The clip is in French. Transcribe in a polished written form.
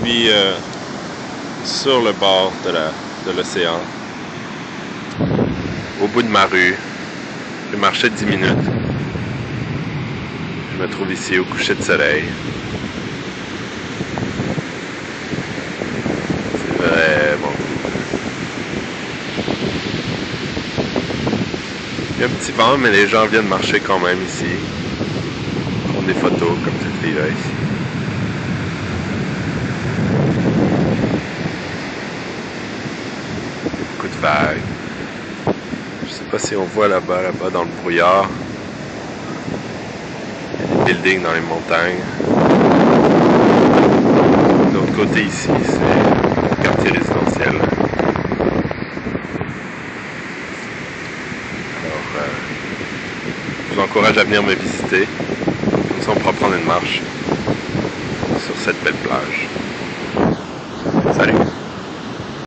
suis sur le bord de l'océan, au bout de ma rue. J'ai marché 10 minutes. Je me trouve ici au coucher de soleil. C'est vraiment cool. Il y a un petit vent, mais les gens viennent marcher quand même ici. Ils font des photos comme cette fille-là ici. Beaucoup de vagues. Je sais pas si on voit là-bas dans le brouillard. Il y a des buildings dans les montagnes. De l'autre côté ici, c'est un quartier résidentiel. Alors, je vous encourage à venir me visiter. Comme ça, on pourra prendre une marche sur cette belle plage.